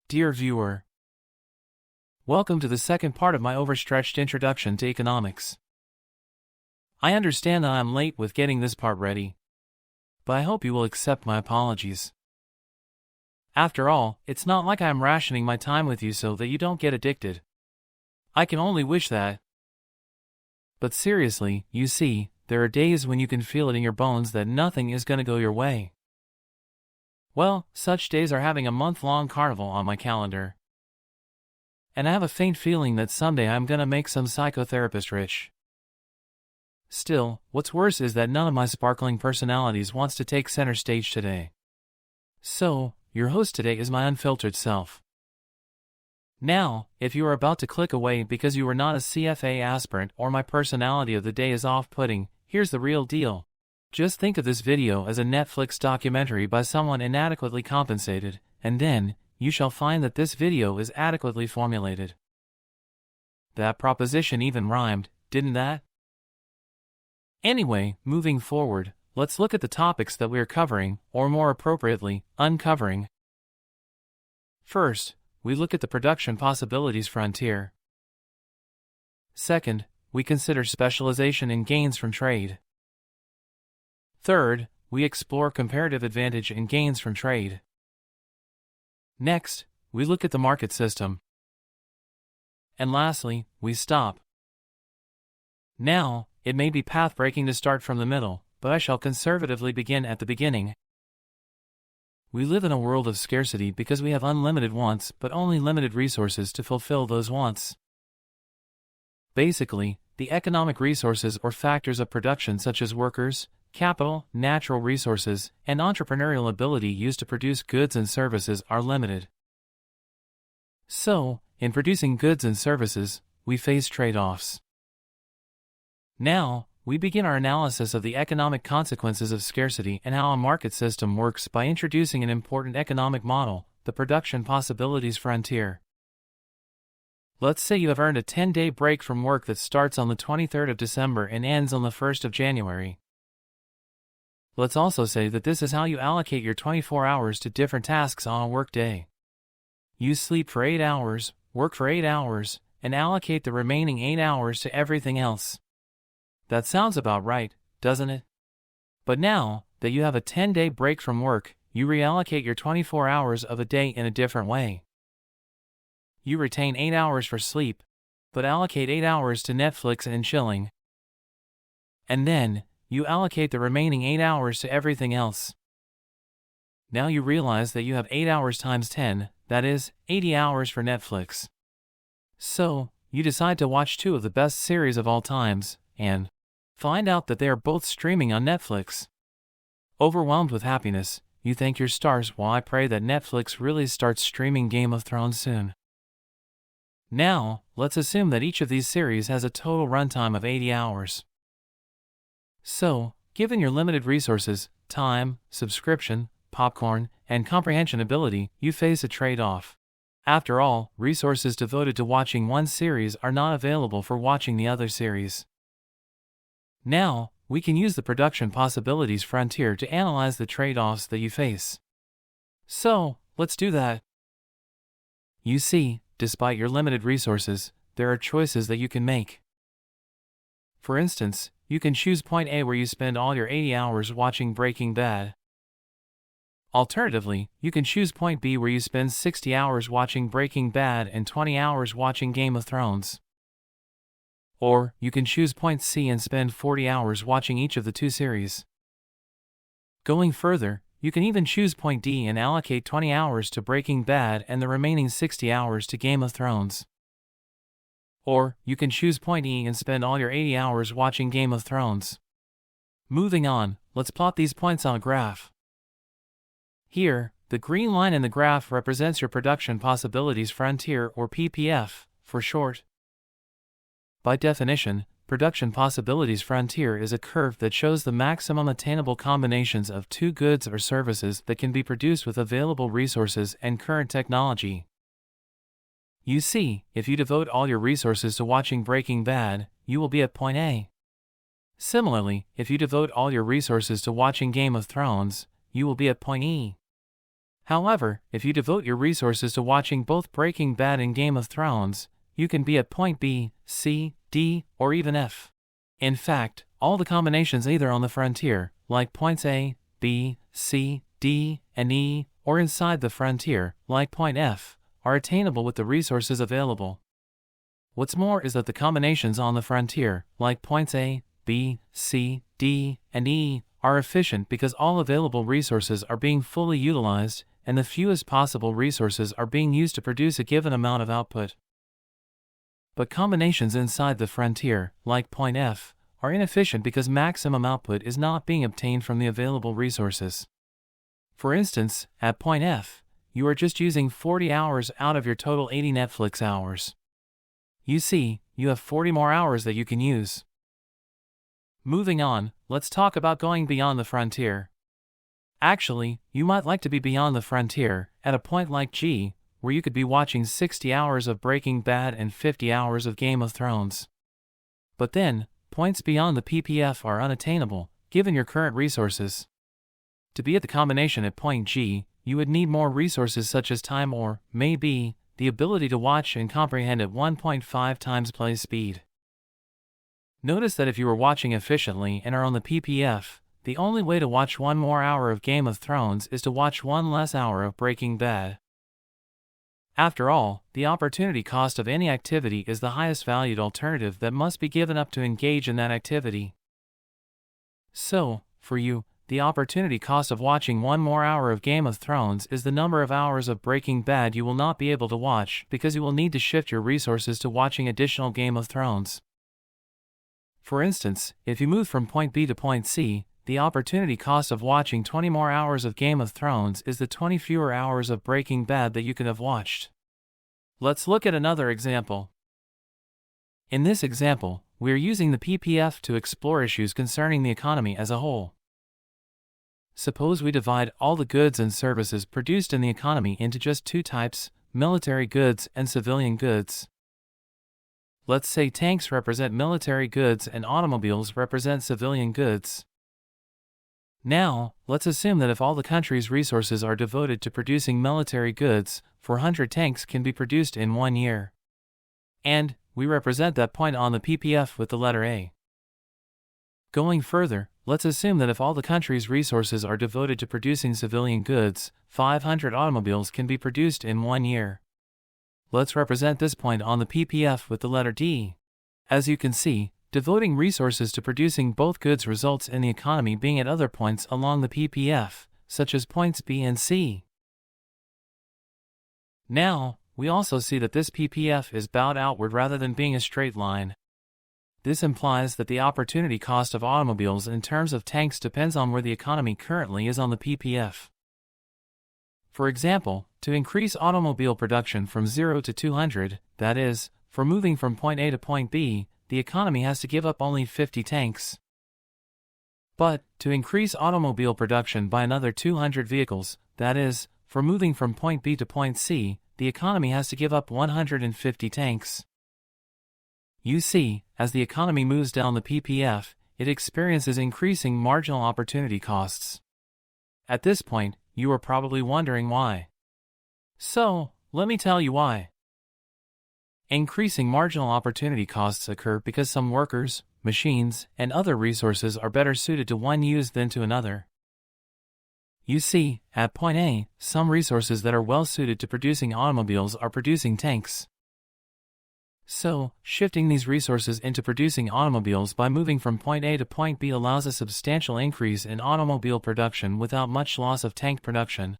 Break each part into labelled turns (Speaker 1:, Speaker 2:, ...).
Speaker 1: Dear viewer, welcome to the second part of my overstretched introduction to economics. I understand that I'm late with getting this part ready, but I hope you will accept my apologies. After all, it's not like I'm rationing my time with you so that you don't get addicted. I can only wish that. But seriously, you see, there are days when you can feel it in your bones that nothing is going to go your way. Well, such days are having a month-long carnival on my calendar. And I have a faint feeling that someday I'm gonna make some psychotherapist rich. Still, what's worse is that none of my sparkling personalities wants to take center stage today. So, your host today is my unfiltered self. Now, if you are about to click away because you are not a CFA aspirant or my personality of the day is off-putting, here's the real deal. Just think of this video as a Netflix documentary by someone inadequately compensated, and then, you shall find that this video is adequately formulated. That proposition even rhymed, didn't that? Anyway, moving forward, let's look at the topics that we are covering, or more appropriately, uncovering. First, we look at the production possibilities frontier. Second, we consider specialization and gains from trade. Third, we explore comparative advantage and gains from trade. Next, we look at the market system. And lastly, we stop. Now, it may be path-breaking to start from the middle, but I shall conservatively begin at the beginning. We live in a world of scarcity because we have unlimited wants but only limited resources to fulfill those wants. Basically, the economic resources or factors of production such as workers, capital, natural resources, and entrepreneurial ability used to produce goods and services are limited. So, in producing goods and services, we face trade-offs. Now, we begin our analysis of the economic consequences of scarcity and how a market system works by introducing an important economic model, the production possibilities frontier. Let's say you have earned a 10-day break from work that starts on the 23rd of December and ends on the 1st of January. Let's also say that this is how you allocate your 24 hours to different tasks on a workday. You sleep for 8 hours, work for 8 hours, and allocate the remaining 8 hours to everything else. That sounds about right, doesn't it? But now that you have a 10-day break from work, you reallocate your 24 hours of a day in a different way. You retain 8 hours for sleep, but allocate 8 hours to Netflix and chilling. And then, you allocate the remaining 8 hours to everything else. Now you realize that you have 8 hours times 10, that is, 80 hours for Netflix. So, you decide to watch two of the best series of all times, and find out that they are both streaming on Netflix. Overwhelmed with happiness, you thank your stars while I pray that Netflix really starts streaming Game of Thrones soon. Now, let's assume that each of these series has a total runtime of 80 hours. So, given your limited resources, time, subscription, popcorn, and comprehension ability, you face a trade-off. After all, resources devoted to watching one series are not available for watching the other series. Now, we can use the production possibilities frontier to analyze the trade-offs that you face. So, let's do that. You see, despite your limited resources, there are choices that you can make. For instance, you can choose point A where you spend all your 80 hours watching Breaking Bad. Alternatively, you can choose point B where you spend 60 hours watching Breaking Bad and 20 hours watching Game of Thrones. Or, you can choose point C and spend 40 hours watching each of the two series. Going further, you can even choose point D and allocate 20 hours to Breaking Bad and the remaining 60 hours to Game of Thrones. Or, you can choose point E and spend all your 80 hours watching Game of Thrones. Moving on, let's plot these points on a graph. Here, the green line in the graph represents your production possibilities frontier or PPF, for short. By definition, production possibilities frontier is a curve that shows the maximum attainable combinations of two goods or services that can be produced with available resources and current technology. You see, if you devote all your resources to watching Breaking Bad, you will be at point A. Similarly, if you devote all your resources to watching Game of Thrones, you will be at point E. However, if you devote your resources to watching both Breaking Bad and Game of Thrones, you can be at point B, C, D, or even F. In fact, all the combinations either on the frontier, like points A, B, C, D, and E, or inside the frontier, like point F, are attainable with the resources available. What's more is that the combinations on the frontier, like points A, B, C, D, and E, are efficient because all available resources are being fully utilized, and the fewest possible resources are being used to produce a given amount of output. But combinations inside the frontier, like point F, are inefficient because maximum output is not being obtained from the available resources. For instance, at point F, you are just using 40 hours out of your total 80 Netflix hours. You see, you have 40 more hours that you can use. Moving on, let's talk about going beyond the frontier. Actually, you might like to be beyond the frontier, at a point like G, where you could be watching 60 hours of Breaking Bad and 50 hours of Game of Thrones. But then, points beyond the PPF are unattainable, given your current resources. To be at the combination at point G, you would need more resources such as time or, maybe, the ability to watch and comprehend at 1.5 times play speed. Notice that if you are watching efficiently and are on the PPF, the only way to watch one more hour of Game of Thrones is to watch one less hour of Breaking Bad. After all, the opportunity cost of any activity is the highest valued alternative that must be given up to engage in that activity. So, for you, the opportunity cost of watching one more hour of Game of Thrones is the number of hours of Breaking Bad you will not be able to watch because you will need to shift your resources to watching additional Game of Thrones. For instance, if you move from point B to point C, the opportunity cost of watching 20 more hours of Game of Thrones is the 20 fewer hours of Breaking Bad that you could have watched. Let's look at another example. In this example, we are using the PPF to explore issues concerning the economy as a whole. Suppose we divide all the goods and services produced in the economy into just two types, military goods and civilian goods. Let's say tanks represent military goods and automobiles represent civilian goods. Now, let's assume that if all the country's resources are devoted to producing military goods, 400 tanks can be produced in 1 year. And, we represent that point on the PPF with the letter A. Going further, let's assume that if all the country's resources are devoted to producing civilian goods, 500 automobiles can be produced in 1 year. Let's represent this point on the PPF with the letter D. As you can see, devoting resources to producing both goods results in the economy being at other points along the PPF, such as points B and C. Now, we also see that this PPF is bowed outward rather than being a straight line. This implies that the opportunity cost of automobiles in terms of tanks depends on where the economy currently is on the PPF. For example, to increase automobile production from 0 to 200, that is, for moving from point A to point B, the economy has to give up only 50 tanks. But, to increase automobile production by another 200 vehicles, that is, for moving from point B to point C, the economy has to give up 150 tanks. You see, as the economy moves down the PPF, it experiences increasing marginal opportunity costs. At this point, you are probably wondering why. So, let me tell you why. Increasing marginal opportunity costs occur because some workers, machines, and other resources are better suited to one use than to another. You see, at point A, some resources that are well suited to producing automobiles are producing tanks. So, shifting these resources into producing automobiles by moving from point A to point B allows a substantial increase in automobile production without much loss of tank production.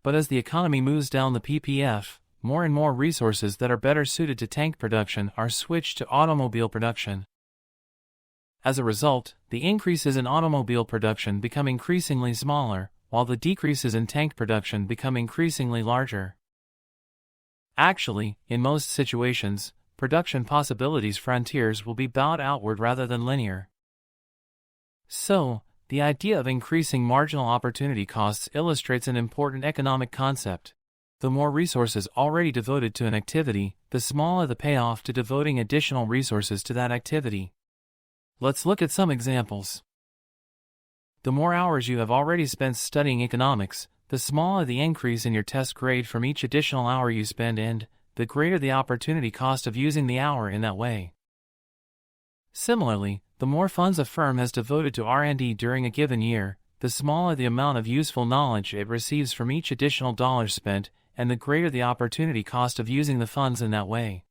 Speaker 1: But as the economy moves down the PPF, more and more resources that are better suited to tank production are switched to automobile production. As a result, the increases in automobile production become increasingly smaller, while the decreases in tank production become increasingly larger. Actually, in most situations, production possibilities frontiers will be bowed outward rather than linear. So, the idea of increasing marginal opportunity costs illustrates an important economic concept. The more resources already devoted to an activity, the smaller the payoff to devoting additional resources to that activity. Let's look at some examples. The more hours you have already spent studying economics, the smaller the increase in your test grade from each additional hour you spend and the greater the opportunity cost of using the hour in that way. Similarly, the more funds a firm has devoted to R&D during a given year, the smaller the amount of useful knowledge it receives from each additional dollar spent, and the greater the opportunity cost of using the funds in that way.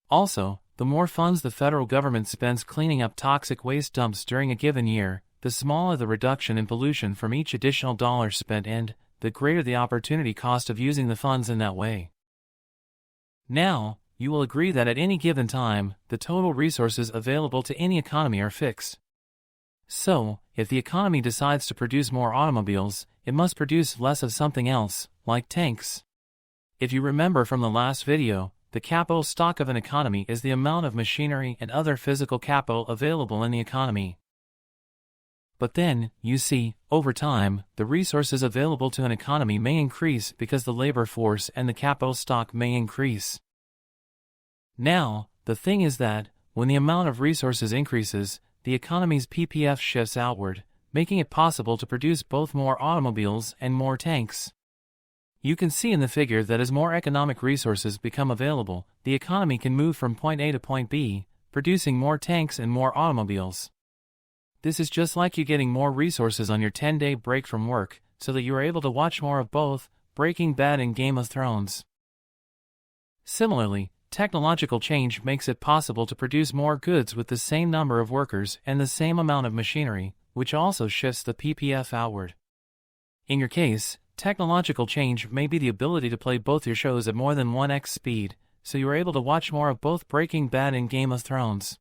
Speaker 1: Also, the more funds the federal government spends cleaning up toxic waste dumps during a given year, the smaller the reduction in pollution from each additional dollar spent and the greater the opportunity cost of using the funds in that way. Now, you will agree that at any given time, the total resources available to any economy are fixed. So, if the economy decides to produce more automobiles, it must produce less of something else, like tanks. If you remember from the last video, the capital stock of an economy is the amount of machinery and other physical capital available in the economy. But then, you see, over time, the resources available to an economy may increase because the labor force and the capital stock may increase. Now, the thing is that, when the amount of resources increases, the economy's PPF shifts outward, making it possible to produce both more automobiles and more tanks. You can see in the figure that as more economic resources become available, the economy can move from point A to point B, producing more tanks and more automobiles. This is just like you getting more resources on your 10-day break from work, so that you are able to watch more of both Breaking Bad and Game of Thrones. Similarly, technological change makes it possible to produce more goods with the same number of workers and the same amount of machinery, which also shifts the PPF outward. In your case, technological change may be the ability to play both your shows at more than 1x speed, so you are able to watch more of both Breaking Bad and Game of Thrones.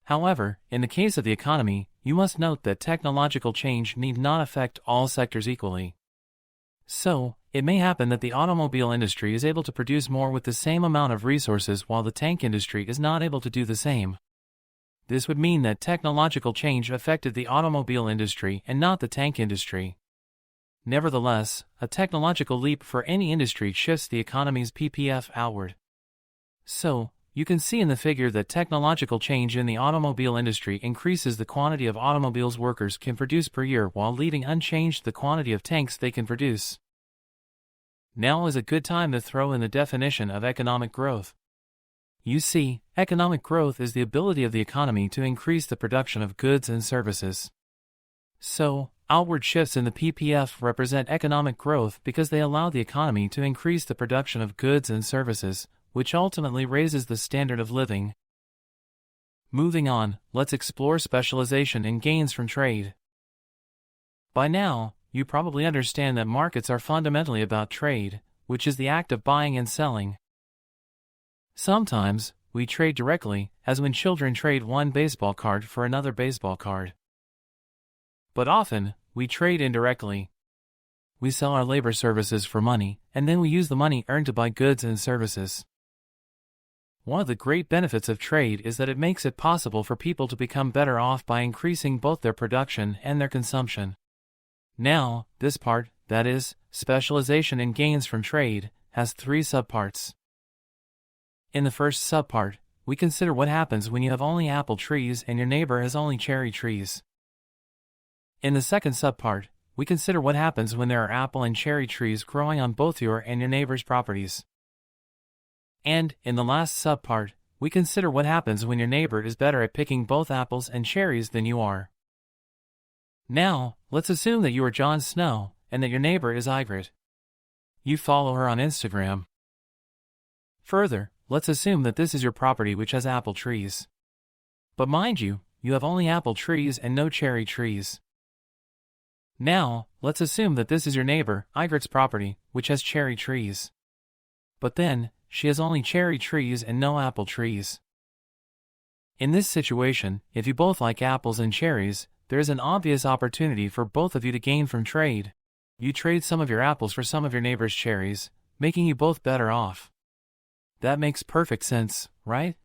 Speaker 1: However, in the case of the economy, you must note that technological change need not affect all sectors equally. So, it may happen that the automobile industry is able to produce more with the same amount of resources while the tank industry is not able to do the same. This would mean that technological change affected the automobile industry and not the tank industry. Nevertheless, a technological leap for any industry shifts the economy's PPF outward. So, you can see in the figure that technological change in the automobile industry increases the quantity of automobiles workers can produce per year while leaving unchanged the quantity of tanks they can produce. Now is a good time to throw in the definition of economic growth. You see, economic growth is the ability of the economy to increase the production of goods and services. So, outward shifts in the PPF represent economic growth because they allow the economy to increase the production of goods and services, which ultimately raises the standard of living. Moving on, let's explore specialization and gains from trade. By now, you probably understand that markets are fundamentally about trade, which is the act of buying and selling. Sometimes, we trade directly, as when children trade one baseball card for another baseball card. But often, we trade indirectly. We sell our labor services for money, and then we use the money earned to buy goods and services. One of the great benefits of trade is that it makes it possible for people to become better off by increasing both their production and their consumption. Now, this part, that is, specialization and gains from trade, has 3 subparts. In the first subpart, we consider what happens when you have only apple trees and your neighbor has only cherry trees. In the second subpart, we consider what happens when there are apple and cherry trees growing on both your and your neighbor's properties. And, in the last subpart, we consider what happens when your neighbor is better at picking both apples and cherries than you are. Now, let's assume that you are Jon Snow, and that your neighbor is Ygritte. You follow her on Instagram. Further, let's assume that this is your property which has apple trees. But mind you, you have only apple trees and no cherry trees. Now, let's assume that this is your neighbor, Ygritte's property, which has cherry trees. But then, she has only cherry trees and no apple trees. In this situation, if you both like apples and cherries, there is an obvious opportunity for both of you to gain from trade. You trade some of your apples for some of your neighbor's cherries, making you both better off. That makes perfect sense, right?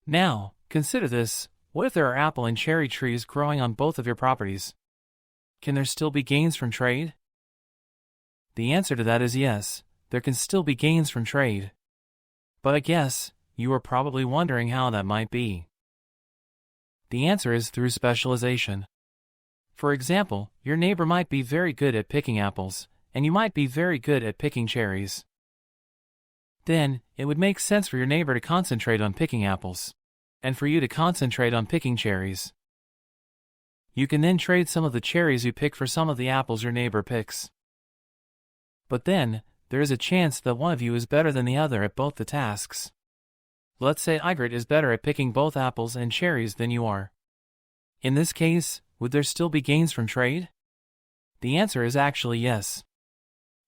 Speaker 1: Now, consider this. What if there are apple and cherry trees growing on both of your properties? Can there still be gains from trade? The answer to that is yes. There can still be gains from trade. But I guess, you are probably wondering how that might be. The answer is through specialization. For example, your neighbor might be very good at picking apples, and you might be very good at picking cherries. Then, it would make sense for your neighbor to concentrate on picking apples, and for you to concentrate on picking cherries. You can then trade some of the cherries you pick for some of the apples your neighbor picks. But then, there is a chance that one of you is better than the other at both the tasks. Let's say Igrit is better at picking both apples and cherries than you are. In this case, would there still be gains from trade? The answer is actually yes.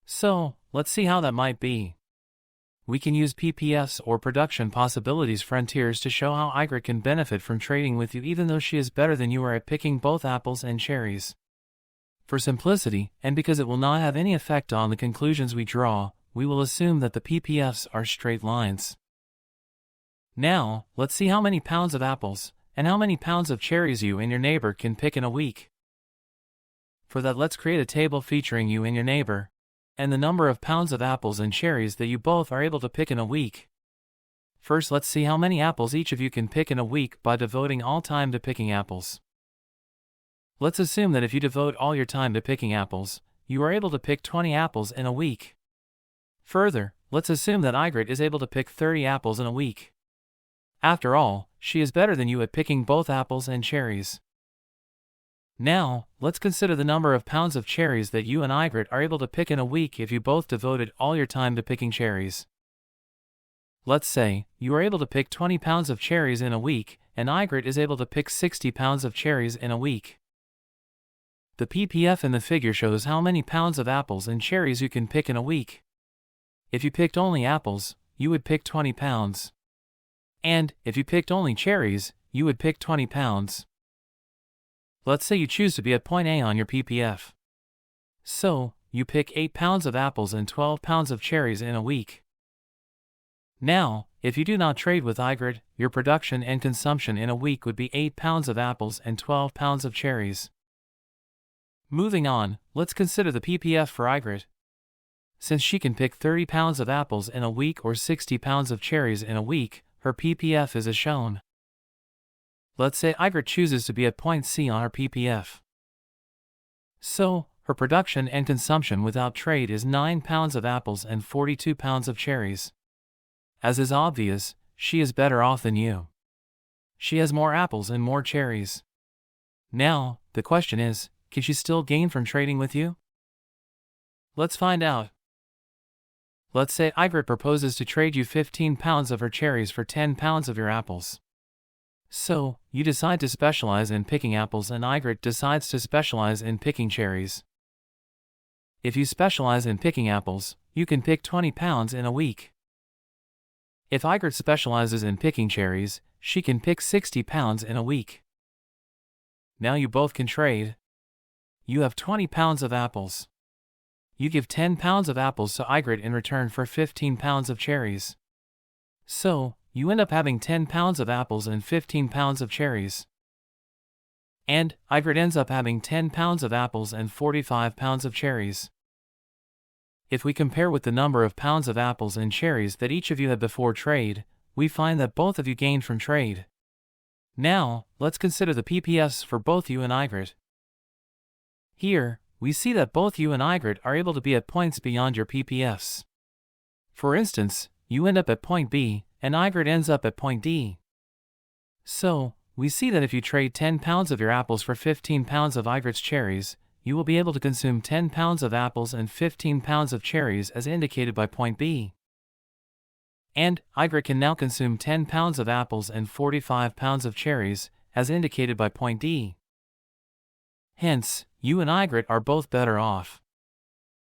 Speaker 1: So, let's see how that might be. We can use PPFs or production possibilities frontiers to show how Igrit can benefit from trading with you even though she is better than you are at picking both apples and cherries. For simplicity, and because it will not have any effect on the conclusions we draw, we will assume that the PPFs are straight lines. Now, let's see how many pounds of apples and how many pounds of cherries you and your neighbor can pick in a week. For that, let's create a table featuring you and your neighbor, and the number of pounds of apples and cherries that you both are able to pick in a week. First, let's see how many apples each of you can pick in a week by devoting all time to picking apples. Let's assume that if you devote all your time to picking apples, you are able to pick 20 apples in a week. Further, let's assume that Igrit is able to pick 30 apples in a week. After all, she is better than you at picking both apples and cherries. Now, let's consider the number of pounds of cherries that you and Igrit are able to pick in a week if you both devoted all your time to picking cherries. Let's say, you are able to pick 20 pounds of cherries in a week, and Igrit is able to pick 60 pounds of cherries in a week. The PPF in the figure shows how many pounds of apples and cherries you can pick in a week. If you picked only apples, you would pick 20 pounds. And, if you picked only cherries, you would pick 20 pounds. Let's say you choose to be at point A on your PPF. So, you pick 8 pounds of apples and 12 pounds of cherries in a week. Now, if you do not trade with Igrit, your production and consumption in a week would be 8 pounds of apples and 12 pounds of cherries. Moving on, let's consider the PPF for Igrit. Since she can pick 30 pounds of apples in a week or 60 pounds of cherries in a week, her PPF is as shown. Let's say Igrit chooses to be at point C on her PPF. So, her production and consumption without trade is 9 pounds of apples and 42 pounds of cherries. As is obvious, she is better off than you. She has more apples and more cherries. Now, the question is, can she still gain from trading with you? Let's find out. Let's say Igrit proposes to trade you 15 pounds of her cherries for 10 pounds of your apples. So, you decide to specialize in picking apples and Igrit decides to specialize in picking cherries. If you specialize in picking apples, you can pick 20 pounds in a week. If Igrit specializes in picking cherries, she can pick 60 pounds in a week. Now you both can trade. You have 20 pounds of apples. You give 10 pounds of apples to Igrit in return for 15 pounds of cherries. So, you end up having 10 pounds of apples and 15 pounds of cherries. And, Igrit ends up having 10 pounds of apples and 45 pounds of cherries. If we compare with the number of pounds of apples and cherries that each of you had before trade, we find that both of you gained from trade. Now, let's consider the PPFs for both you and Igrit. Here, we see that both you and Igrit are able to be at points beyond your PPFs. For instance, you end up at point B, and Igrit ends up at point D. So, we see that if you trade 10 pounds of your apples for 15 pounds of Igrit's cherries, you will be able to consume 10 pounds of apples and 15 pounds of cherries as indicated by point B. And, Igrit can now consume 10 pounds of apples and 45 pounds of cherries, as indicated by point D. Hence, you and Igrit are both better off.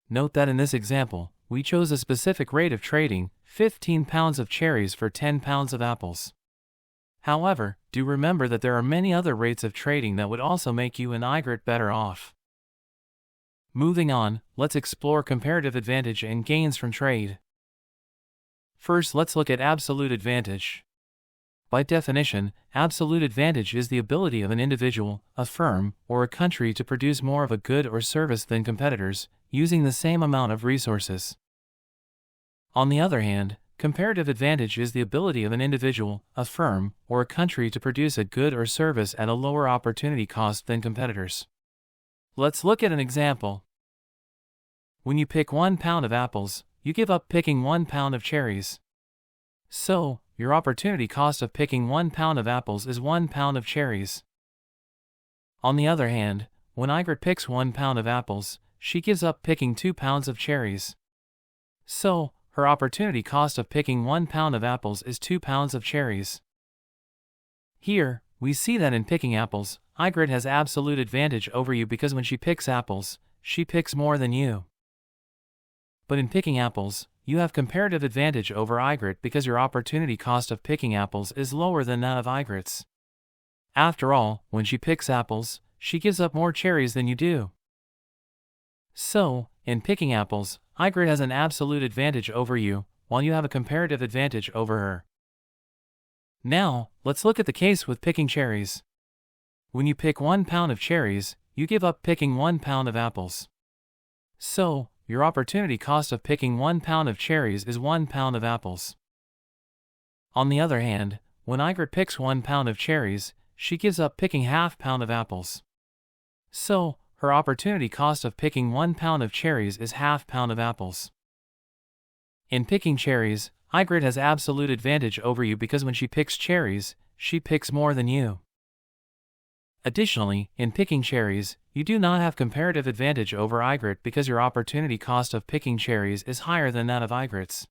Speaker 1: Note that in this example, we chose a specific rate of trading, 15 pounds of cherries for 10 pounds of apples. However, do remember that there are many other rates of trading that would also make you and Igrit better off. Moving on, let's explore comparative advantage and gains from trade. First, let's look at absolute advantage. By definition, absolute advantage is the ability of an individual, a firm, or a country to produce more of a good or service than competitors, using the same amount of resources. On the other hand, comparative advantage is the ability of an individual, a firm, or a country to produce a good or service at a lower opportunity cost than competitors. Let's look at an example. When you pick 1 pound of apples, you give up picking 1 pound of cherries. So, your opportunity cost of picking 1 pound of apples is 1 pound of cherries. On the other hand, when Igrit picks 1 pound of apples, she gives up picking 2 pounds of cherries. So, her opportunity cost of picking 1 pound of apples is 2 pounds of cherries. Here, we see that in picking apples, Igrit has absolute advantage over you because when she picks apples, she picks more than you. But in picking apples, you have comparative advantage over Igrit because your opportunity cost of picking apples is lower than that of Igrit's. After all, when she picks apples, she gives up more cherries than you do. So, in picking apples, Igrit has an absolute advantage over you, while you have a comparative advantage over her. Now, let's look at the case with picking cherries. When you pick 1 pound of cherries, you give up picking 1 pound of apples. So, your opportunity cost of picking 1 pound of cherries is 1 pound of apples. On the other hand, when Igrit picks 1 pound of cherries, she gives up picking half pound of apples. So, her opportunity cost of picking 1 pound of cherries is half pound of apples. In picking cherries, Igrit has absolute advantage over you because when she picks cherries, she picks more than you. Additionally, in picking cherries, you do not have comparative advantage over Igrit because your opportunity cost of picking cherries is higher than that of Igrit's.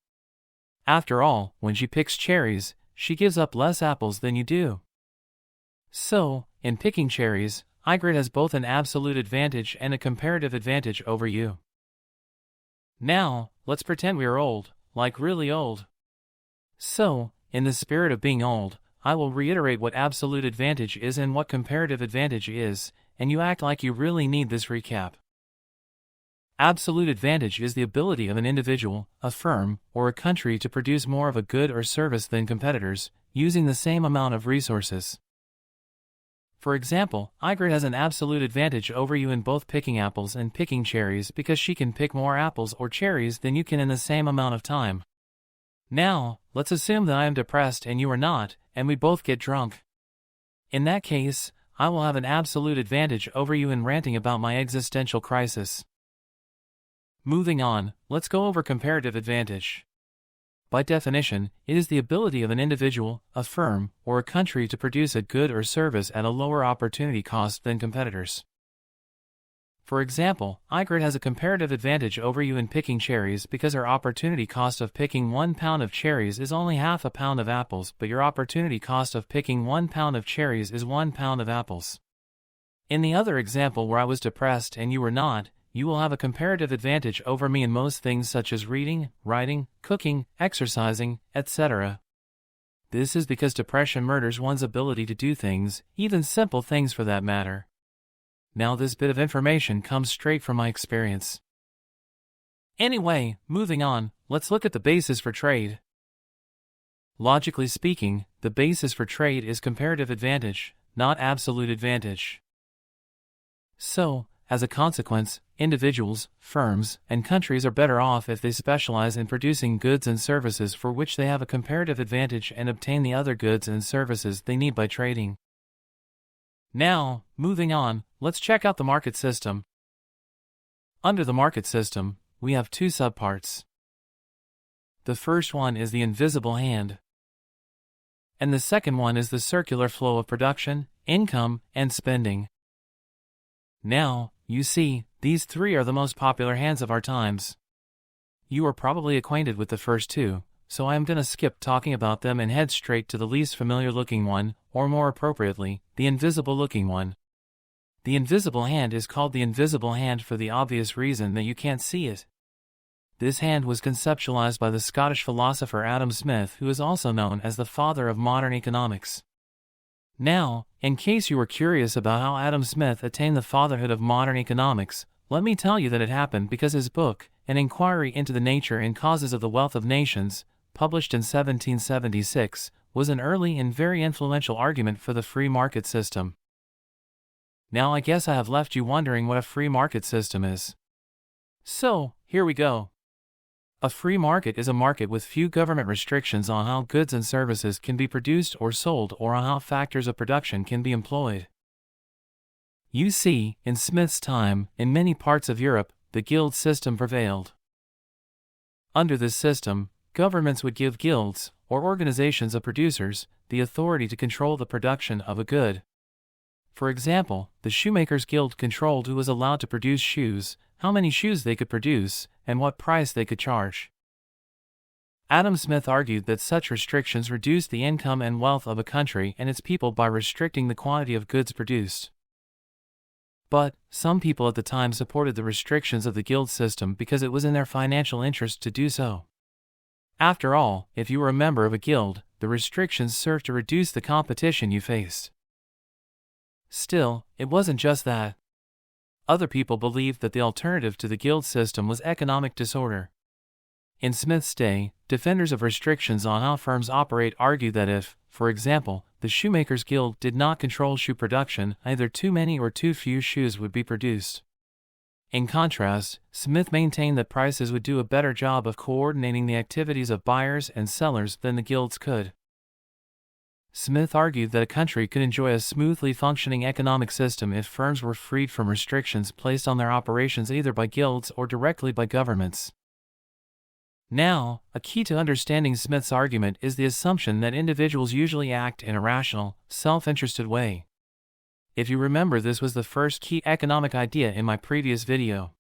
Speaker 1: After all, when she picks cherries, she gives up less apples than you do. So, in picking cherries, Igrit has both an absolute advantage and a comparative advantage over you. Now, let's pretend we are old, like really old. So, in the spirit of being old, I will reiterate what absolute advantage is and what comparative advantage is, and you act like you really need this recap. Absolute advantage is the ability of an individual, a firm, or a country to produce more of a good or service than competitors, using the same amount of resources. For example, Igrit has an absolute advantage over you in both picking apples and picking cherries because she can pick more apples or cherries than you can in the same amount of time. Now, let's assume that I am depressed and you are not, and we both get drunk. In that case, I will have an absolute advantage over you in ranting about my existential crisis. Moving on, let's go over comparative advantage. By definition, it is the ability of an individual, a firm, or a country to produce a good or service at a lower opportunity cost than competitors. For example, Igrit has a comparative advantage over you in picking cherries because her opportunity cost of picking 1 pound of cherries is only half a pound of apples, but your opportunity cost of picking 1 pound of cherries is 1 pound of apples. In the other example where I was depressed and you were not, you will have a comparative advantage over me in most things such as reading, writing, cooking, exercising, etc. This is because depression murders one's ability to do things, even simple things for that matter. Now this bit of information comes straight from my experience. Anyway, moving on, let's look at the basis for trade. Logically speaking, the basis for trade is comparative advantage, not absolute advantage. So, as a consequence, individuals, firms, and countries are better off if they specialize in producing goods and services for which they have a comparative advantage and obtain the other goods and services they need by trading. Now, moving on, let's check out the market system. Under the market system, we have two subparts. The first one is the invisible hand, and the second one is the circular flow of production, income, and spending. Now, you see, these three are the most popular hands of our times. You are probably acquainted with the first two, so I am going to skip talking about them and head straight to the least familiar looking one, or more appropriately, the invisible looking one. The invisible hand is called the invisible hand for the obvious reason that you can't see it. This hand was conceptualized by the Scottish philosopher Adam Smith, who is also known as the father of modern economics. Now, in case you were curious about how Adam Smith attained the fatherhood of modern economics, let me tell you that it happened because his book, An Inquiry into the Nature and Causes of the Wealth of Nations, published in 1776, was an early and very influential argument for the free market system. Now I guess I have left you wondering what a free market system is. So, here we go. A free market is a market with few government restrictions on how goods and services can be produced or sold or on how factors of production can be employed. You see, in Smith's time, in many parts of Europe, the guild system prevailed. Under this system, governments would give guilds, or organizations of producers, the authority to control the production of a good. For example, the Shoemakers Guild controlled who was allowed to produce shoes, how many shoes they could produce, and what price they could charge. Adam Smith argued that such restrictions reduced the income and wealth of a country and its people by restricting the quantity of goods produced. But, some people at the time supported the restrictions of the guild system because it was in their financial interest to do so. After all, if you were a member of a guild, the restrictions served to reduce the competition you faced. Still, it wasn't just that. Other people believed that the alternative to the guild system was economic disorder. In Smith's day, defenders of restrictions on how firms operate argued that if, for example, the Shoemakers Guild did not control shoe production, either too many or too few shoes would be produced. In contrast, Smith maintained that prices would do a better job of coordinating the activities of buyers and sellers than the guilds could. Smith argued that a country could enjoy a smoothly functioning economic system if firms were freed from restrictions placed on their operations either by guilds or directly by governments. Now, a key to understanding Smith's argument is the assumption that individuals usually act in a rational, self-interested way. If you remember, this was the first key economic idea in my previous video.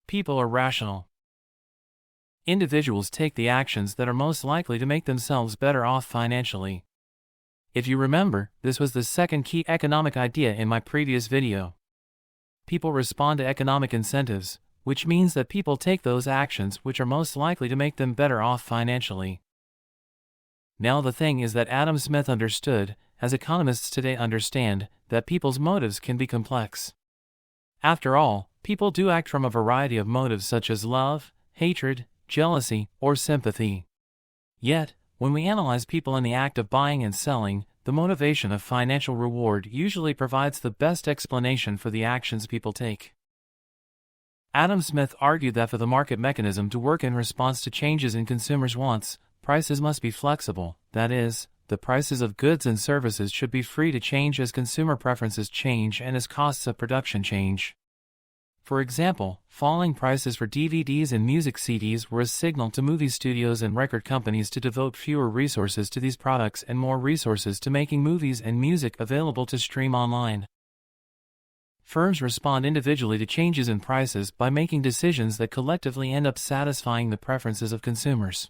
Speaker 1: People are rational. Individuals take the actions that are most likely to make themselves better off financially. If you remember, this was the second key economic idea in my previous video. People respond to economic incentives, which means that people take those actions which are most likely to make them better off financially. Now the thing is that Adam Smith understood, as economists today understand, that people's motives can be complex. After all, people do act from a variety of motives such as love, hatred, jealousy, or sympathy. Yet, when we analyze people in the act of buying and selling, the motivation of financial reward usually provides the best explanation for the actions people take. Adam Smith argued that for the market mechanism to work in response to changes in consumers' wants, prices must be flexible, that is, the prices of goods and services should be free to change as consumer preferences change and as costs of production change. For example, falling prices for DVDs and music CDs were a signal to movie studios and record companies to devote fewer resources to these products and more resources to making movies and music available to stream online. Firms respond individually to changes in prices by making decisions that collectively end up satisfying the preferences of consumers.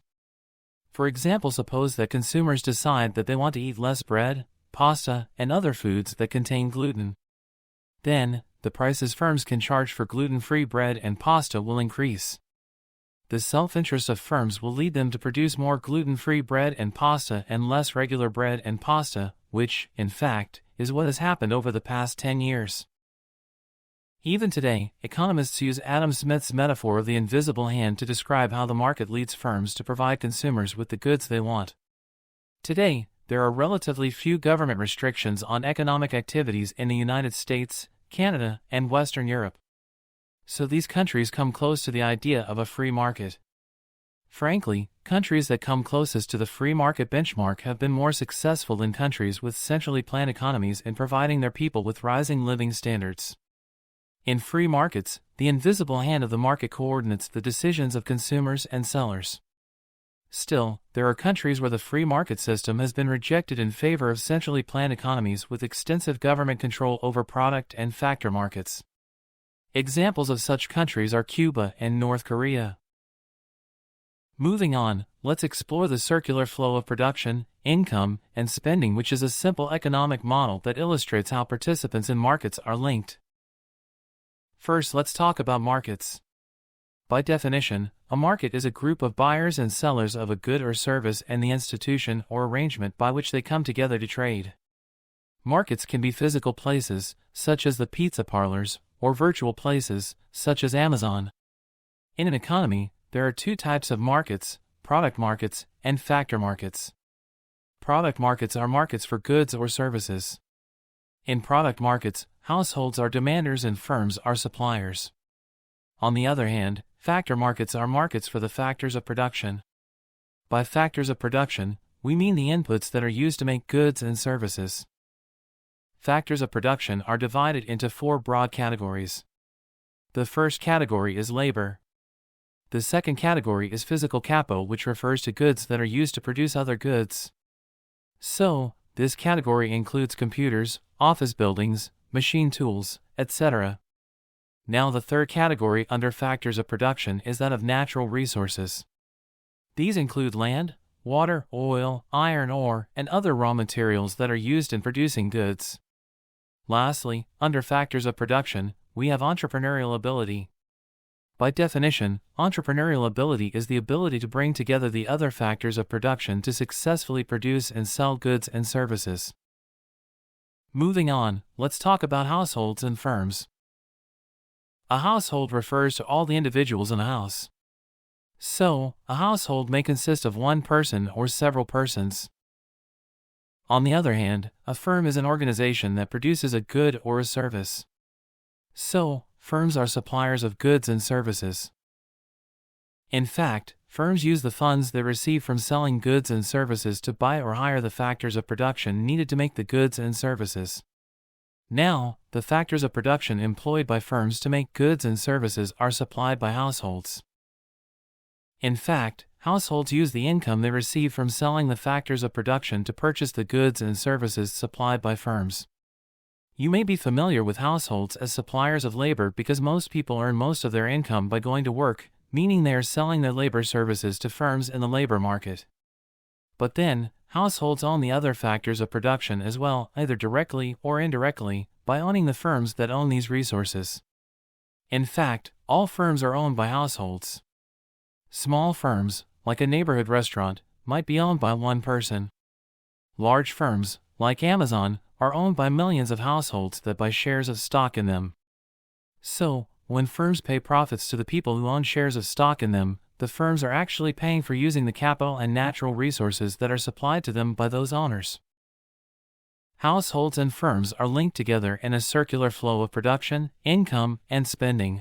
Speaker 1: For example, suppose that consumers decide that they want to eat less bread, pasta, and other foods that contain gluten. Then, the prices firms can charge for gluten-free bread and pasta will increase. The self-interest of firms will lead them to produce more gluten-free bread and pasta and less regular bread and pasta, which, in fact, is what has happened over the past 10 years. Even today, economists use Adam Smith's metaphor of the invisible hand to describe how the market leads firms to provide consumers with the goods they want. Today, there are relatively few government restrictions on economic activities in the United States, Canada, and Western Europe. So these countries come close to the idea of a free market. Frankly, countries that come closest to the free market benchmark have been more successful than countries with centrally planned economies in providing their people with rising living standards. In free markets, the invisible hand of the market coordinates the decisions of consumers and sellers. Still, there are countries where the free market system has been rejected in favor of centrally planned economies with extensive government control over product and factor markets. Examples of such countries are Cuba and North Korea. Moving on, let's explore the circular flow of production, income, and spending, which is a simple economic model that illustrates how participants in markets are linked. First, let's talk about markets. By definition, a market is a group of buyers and sellers of a good or service and the institution or arrangement by which they come together to trade. Markets can be physical places, such as the pizza parlors, or virtual places, such as Amazon. In an economy, there are two types of markets: product markets and factor markets. Product markets are markets for goods or services. In product markets, households are demanders and firms are suppliers. On the other hand, factor markets are markets for the factors of production. By factors of production, we mean the inputs that are used to make goods and services. factors of production are divided into 4 broad categories. The first category is labor. The second category is physical capital, which refers to goods that are used to produce other goods. So, this category includes computers, office buildings, machine tools, etc. Now the third category under factors of production is that of natural resources. These include land, water, oil, iron ore, and other raw materials that are used in producing goods. Lastly, under factors of production, we have entrepreneurial ability. By definition, entrepreneurial ability is the ability to bring together the other factors of production to successfully produce and sell goods and services. Moving on, let's talk about households and firms. A household refers to all the individuals in a house. So, a household may consist of one person or several persons. On the other hand, a firm is an organization that produces a good or a service. So, firms are suppliers of goods and services. In fact, firms use the funds they receive from selling goods and services to buy or hire the factors of production needed to make the goods and services. Now, the factors of production employed by firms to make goods and services are supplied by households. In fact, households use the income they receive from selling the factors of production to purchase the goods and services supplied by firms. You may be familiar with households as suppliers of labor because most people earn most of their income by going to work, meaning they are selling their labor services to firms in the labor market. But then, households own the other factors of production as well, either directly or indirectly, by owning the firms that own these resources. In fact, all firms are owned by households. Small firms, like a neighborhood restaurant, might be owned by one person. Large firms, like Amazon, are owned by millions of households that buy shares of stock in them. So, when firms pay profits to the people who own shares of stock in them, the firms are actually paying for using the capital and natural resources that are supplied to them by those owners. Households and firms are linked together in a circular flow of production, income, and spending.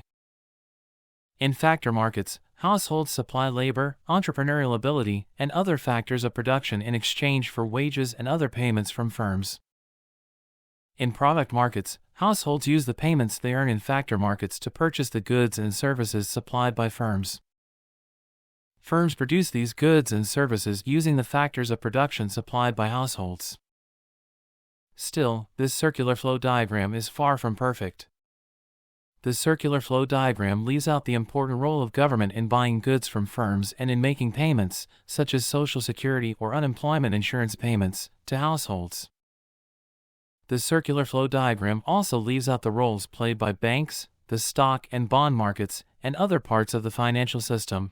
Speaker 1: In factor markets, households supply labor, entrepreneurial ability, and other factors of production in exchange for wages and other payments from firms. In product markets, households use the payments they earn in factor markets to purchase the goods and services supplied by firms. Firms produce these goods and services using the factors of production supplied by households. Still, this circular flow diagram is far from perfect. The circular flow diagram leaves out the important role of government in buying goods from firms and in making payments, such as Social Security or unemployment insurance payments, to households. The circular flow diagram also leaves out the roles played by banks, the stock and bond markets, and other parts of the financial system.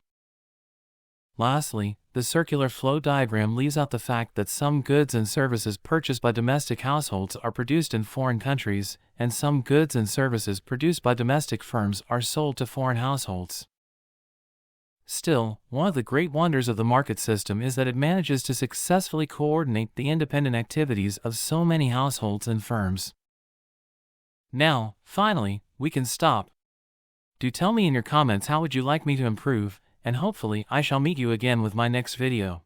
Speaker 1: Lastly, the circular flow diagram leaves out the fact that some goods and services purchased by domestic households are produced in foreign countries, and some goods and services produced by domestic firms are sold to foreign households. Still, one of the great wonders of the market system is that it manages to successfully coordinate the independent activities of so many households and firms. Now, finally, we can stop. Do tell me in your comments how would you like me to improve, and hopefully I shall meet you again with my next video.